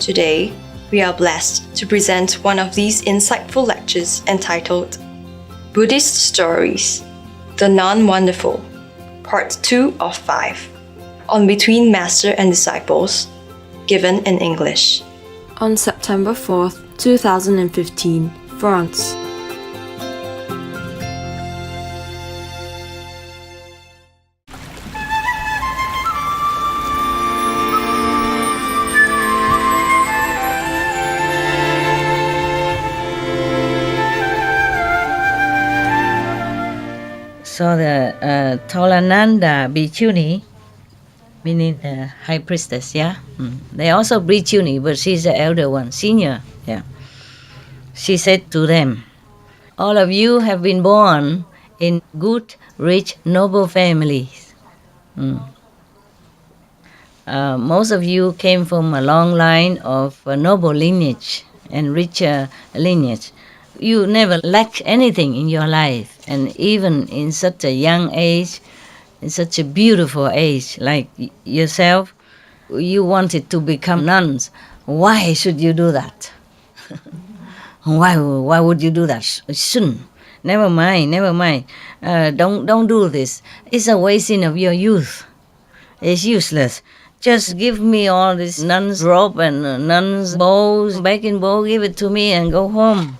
Today, we are blessed to present one of these insightful lectures entitled Buddhist Stories, The Non-Wonderful, Part 2 of 5, on Between Master and Disciples, given in English. On September 4th, 2015, France. So the Tolananda Bhikkhuni, meaning the high priestess, yeah? They also Bhikkhuni, but she's the elder one, senior, yeah. She said to them, all of you have been born in good, rich, noble families. Most of you came from a long line of noble lineage and rich lineage. You never lacked anything in your life, and even in such a young age, in such a beautiful age like yourself, you wanted to become nuns. Why should you do that? Why would you do that? Shouldn't. Never mind. Don't do this. It's a wasting of your youth. It's useless. Just give me all this nun's robe and nun's bows, baking bowl, give it to me and go home.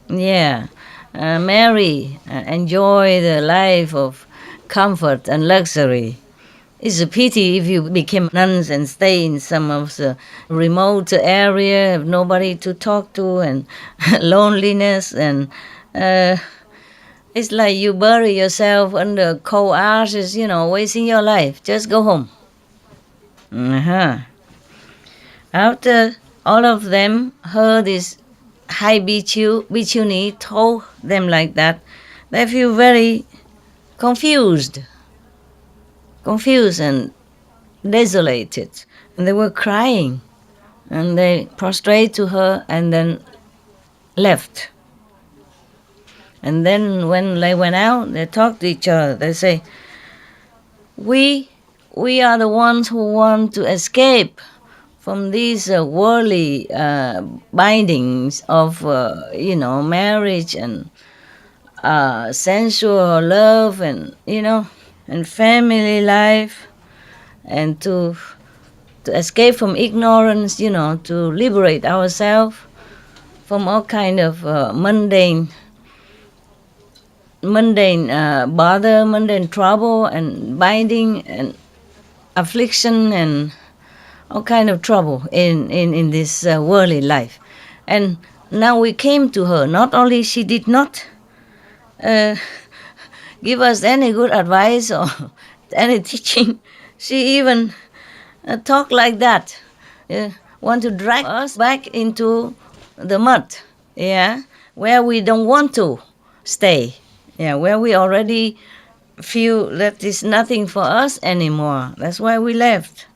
Yeah, marry, enjoy the life of comfort and luxury. It's a pity if you became nuns and stay in some of the remote area, have nobody to talk to, and loneliness, and it's like you bury yourself under cold ashes, wasting your life. Just go home. After all of them heard this high bhikkhuni told them like that, they feel very confused and desolated. And they were crying, and they prostrate to her and then left. And then when they went out, they talked to each other. They say, we are the ones who want to escape from these worldly bindings of, marriage and sensual love and, and family life, and to escape from ignorance, to liberate ourselves from all kind of mundane bother, mundane trouble and binding and affliction and all kind of trouble in this worldly life. And now we came to her. Not only she did not give us any good advice or any teaching, she even talked like that. Want to drag us back into the mud, where we don't want to stay, where we already feel that is nothing for us anymore. That's why we left.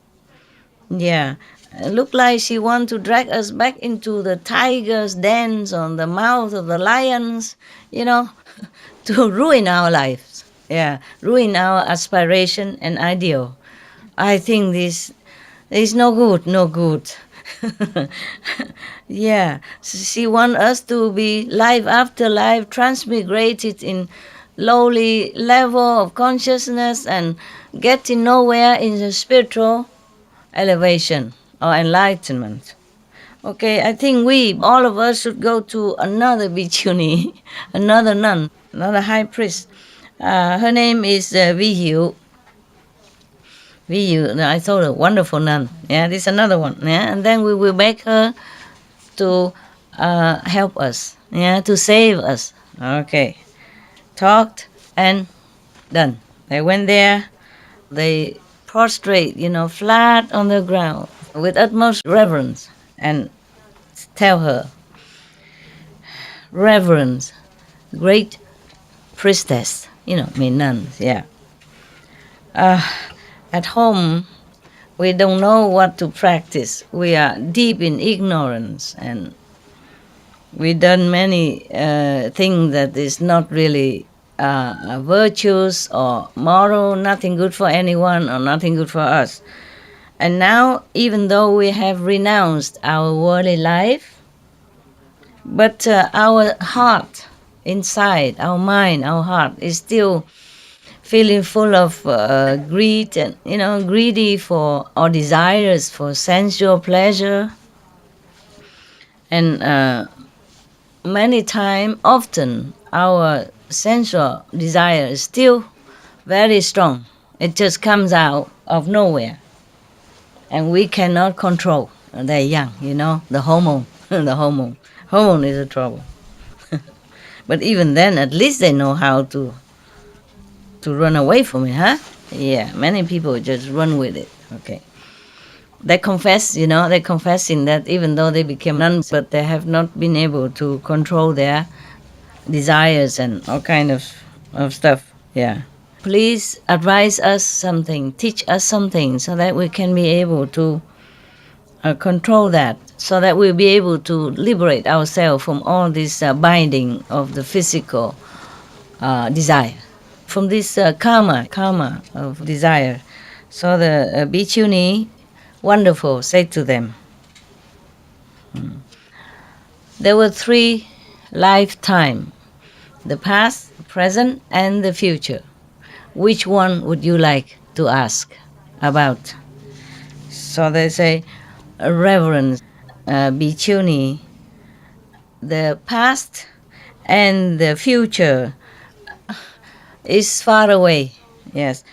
Look like she want to drag us back into the tiger's dens on the mouth of the lions, to ruin our lives. Ruin our aspiration and ideal. I think this is no good. She want us to be life after life transmigrated in lowly level of consciousness and getting nowhere in the spiritual elevation or enlightenment. Okay, I think all of us should go to another bhikkhuni, another nun, another high priest. Her name is Diệu. I thought a wonderful nun. This is another one. And then we will beg her to help us, to save us. Okay. Talked and done. They went there. They prostrate, flat on the ground with utmost reverence and tell her, reverence, great priestess, mean nuns, at home, we don't know what to practice. We are deep in ignorance, and we done many things that is not really virtuous or moral, nothing good for anyone or nothing good for us. And now, even though we have renounced our worldly life, but our heart inside, our mind, our heart is still feeling full of greed and, greedy for our desires for sensual pleasure. And many times, often, our sensual desire is still very strong. It just comes out of nowhere. And we cannot control. They're young, the hormone. The hormone. Hormone is a trouble. But even then, at least they know how to run away from it, huh? Yeah, many people just run with it. Okay. They confess, they're confessing that even though they became nuns, but they have not been able to control their desires and all kind of stuff. Yeah. Please advise us something, teach us something so that we can be able to control that, so that we'll be able to liberate ourselves from all this binding of the physical desire, from this karma of desire. So the Bhikkhuni, wonderful, said to them, there were 3 lifetimes, the past, the present, and the future. Which one would you like to ask about? So they say, Reverend Bhikkhuni, the past and the future is far away. Yes,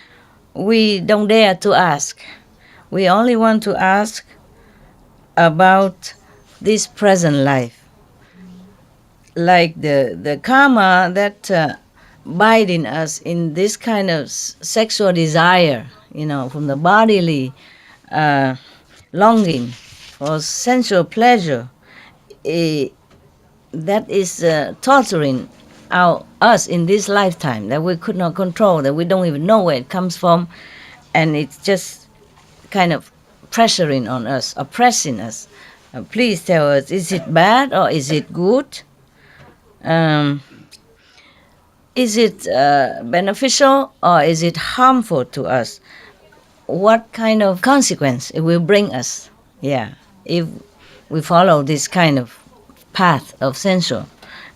we don't dare to ask. We only want to ask about this present life. Like the karma that binding us in this kind of sexual desire, from the bodily longing for sensual pleasure, that is torturing us in this lifetime, that we could not control, that we don't even know where it comes from, and it's just kind of pressuring on us, oppressing us. Please tell us, is it bad or is it good? Is it beneficial or is it harmful to us? What kind of consequence it will bring us? Yeah, if we follow this kind of path of sensual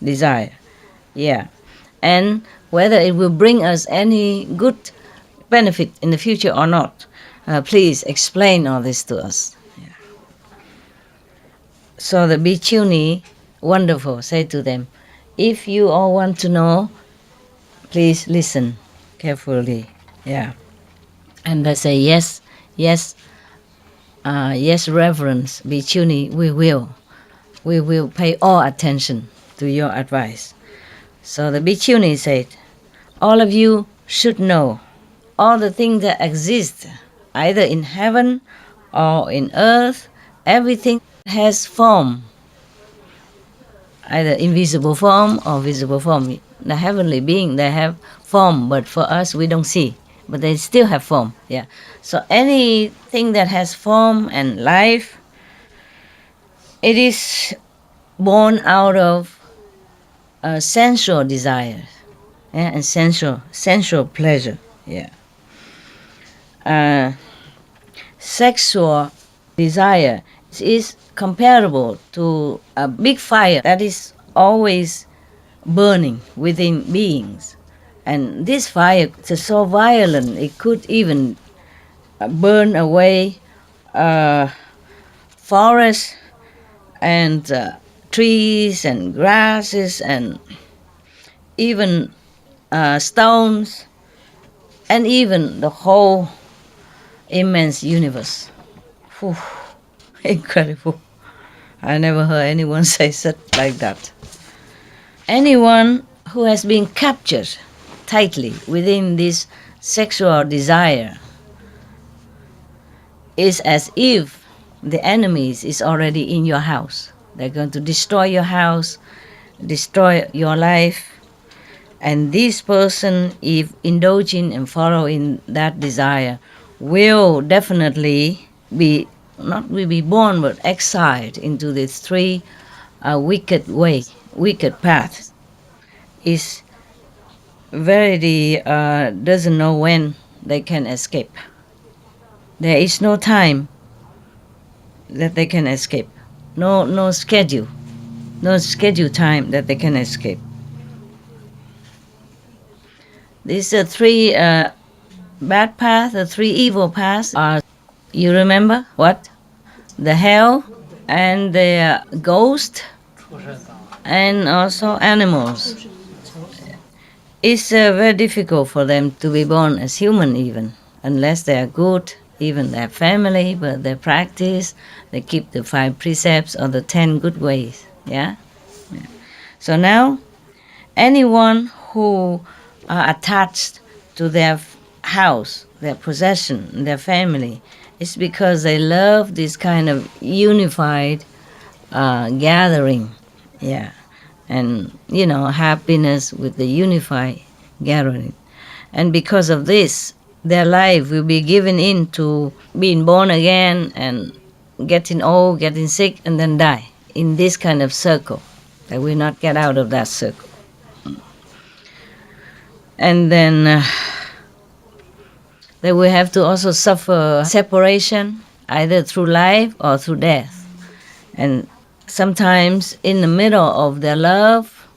desire. Yeah, and whether it will bring us any good benefit in the future or not. Please explain all this to us. Yeah. So the Bhikkhuni, wonderful, said to them, if you all want to know, please listen carefully. Yeah. And they say, yes, Reverend Bhikkhuni, we will pay all attention to your advice. So the Bhikkhuni said, all of you should know all the things that exist, either in heaven or in earth, everything has form, either invisible form or visible form. The heavenly being, they have form, but for us, we don't see. But they still have form, yeah. So anything that has form and life, it is born out of sensual desire, yeah, and sensual pleasure, yeah. Sexual desire is comparable to a big fire that is always burning within beings. And this fire is so violent, it could even burn away forests and trees and grasses and even stones and even the whole immense universe. Whew, incredible. I never heard anyone say such like that. Anyone who has been captured tightly within this sexual desire is as if the enemies is already in your house. They're going to destroy your house, destroy your life. And this person, if indulging and following that desire, will definitely be, not will be born, but exiled into these 3 wicked paths. Is very doesn't know when they can escape. There is no time that they can escape. No schedule. No schedule time that they can escape. These are three bad paths, the three evil paths are, you remember what? The hell and the ghost and also animals. It's very difficult for them to be born as human even, unless they are good, even their family, but they practice, they keep the 5 precepts or the 10 good ways, yeah? So now, anyone who are attached to their house, their possession, their family, it's because they love this kind of unified gathering, yeah, and happiness with the unified gathering, and because of this, their life will be given in to being born again and getting old, getting sick, and then die in this kind of circle. They will not get out of that circle, and then they will have to also suffer separation, either through life or through death. And sometimes in the middle of their love,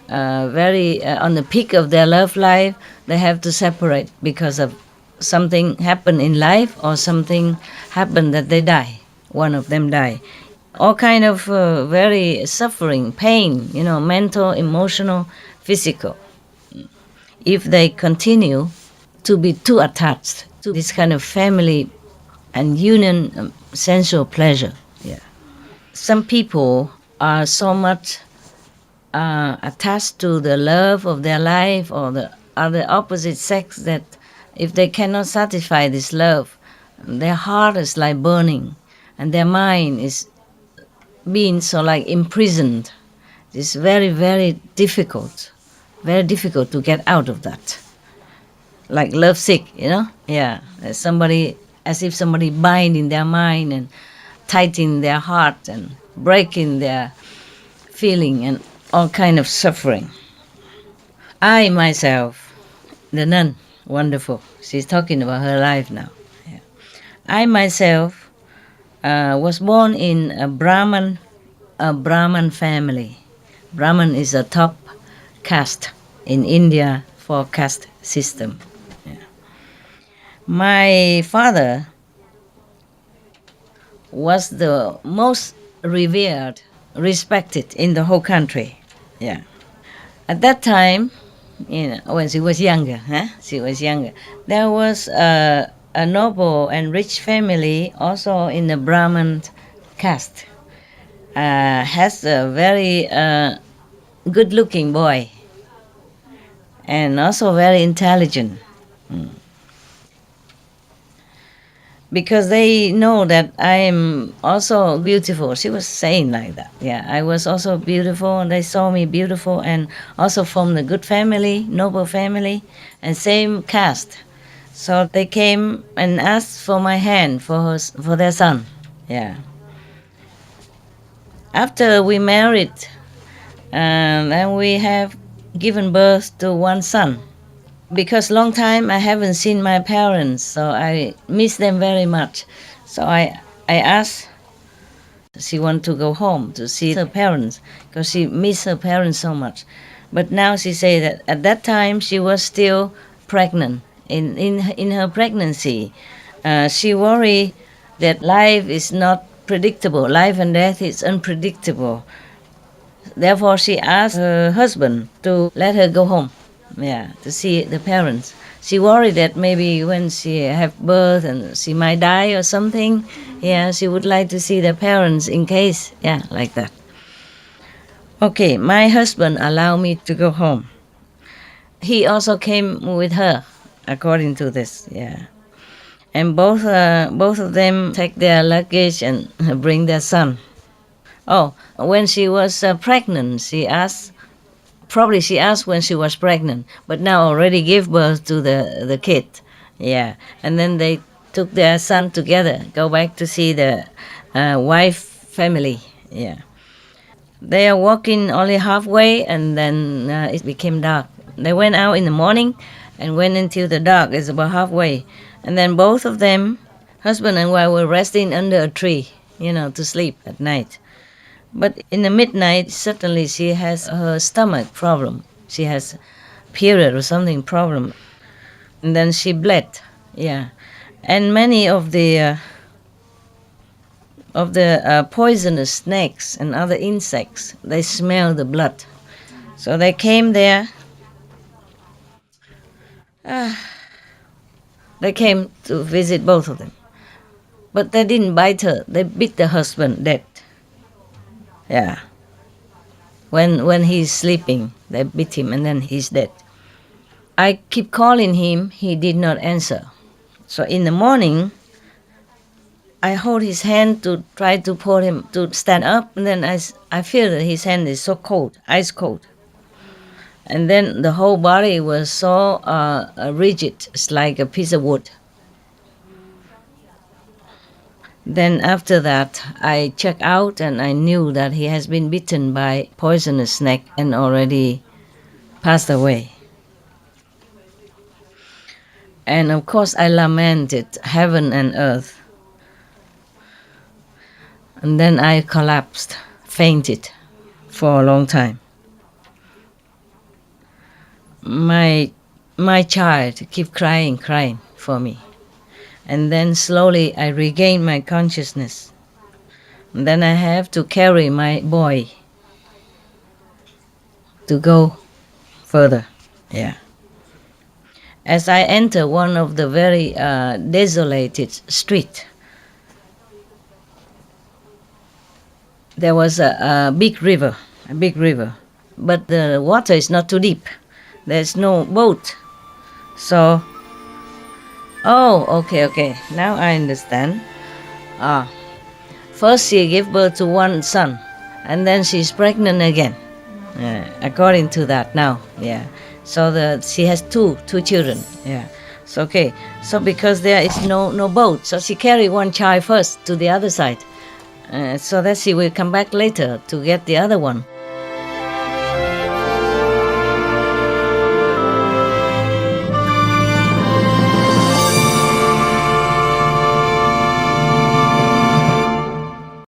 on the peak of their love life, they have to separate because of something happened in life or something happened that they die. One of them die. All kind of very suffering, pain, mental, emotional, physical. If they continue to be too attached to this kind of family and union, sensual pleasure. Yeah. Some people are so much attached to the love of their life or the other opposite sex that if they cannot satisfy this love, their heart is like burning and their mind is being so like imprisoned. It's very, very difficult to get out of that. Like love sick, Yeah, as if somebody binding their mind and tightening their heart and breaking their feeling and all kind of suffering. I myself, the nun, wonderful. She's talking about her life now. Yeah. I myself was born in a Brahman family. Brahman is a top caste in India for caste system. My father was the most revered, respected in the whole country. Yeah. At that time, when she was younger, there was a noble and rich family also in the Brahman caste. Has a very good-looking boy and also very intelligent. Because they know that I am also beautiful. She was saying like that. Yeah, I was also beautiful, and they saw me beautiful, and also from the good family, noble family, and same caste. So they came and asked for my hand for their son. Yeah. After we married, then we have given birth to one son. Because long time I haven't seen my parents, so I miss them very much. So I asked, she want to go home to see her parents because she missed her parents so much. But now she say that at that time she was still pregnant. In her pregnancy, she worried that life is not predictable. Life and death is unpredictable. Therefore, she asked her husband to let her go home. Yeah, to see the parents. She worried that maybe when she have birth and she might die or something, yeah, she would like to see the parents in case, yeah, like that. Okay, my husband allowed me to go home. He also came with her, according to this, yeah. And both of them take their luggage and bring their son. Oh, when she was pregnant, she asked when she was pregnant, but now already gave birth to the kid. Yeah. And then they took their son together, go back to see the wife family. Yeah. They are walking only halfway and then it became dark. They went out in the morning and went into the dark. It's about halfway. And then both of them Husband and wife were resting under a tree, to sleep at night. But in the midnight, suddenly she has her stomach problem. She has period or something problem. And then she bled, yeah. And many of the poisonous snakes and other insects, they smell the blood. So they came there. They came to visit both of them. But they didn't bite her. They beat the husband dead. Yeah. When he's sleeping, they beat him and then he's dead. I keep calling him, he did not answer. So in the morning, I hold his hand to try to pull him to stand up, and then I feel that his hand is so cold, ice cold. And then the whole body was so rigid, it's like a piece of wood. Then after that, I checked out and I knew that he has been bitten by poisonous snake and already passed away. And of course I lamented heaven and earth. And then I collapsed, fainted for a long time. My child kept crying for me. And then slowly I regained my consciousness. And then I have to carry my boy to go further. Yeah. As I enter one of the very desolated street, there was a big river, but the water is not too deep. There's no boat. So, okay, now I understand. First she gave birth to one son, and then she's pregnant again. According to that now, yeah. So she has two children, yeah. So okay, so because there is no boat, so she carried one child first to the other side, so that she will come back later to get the other one.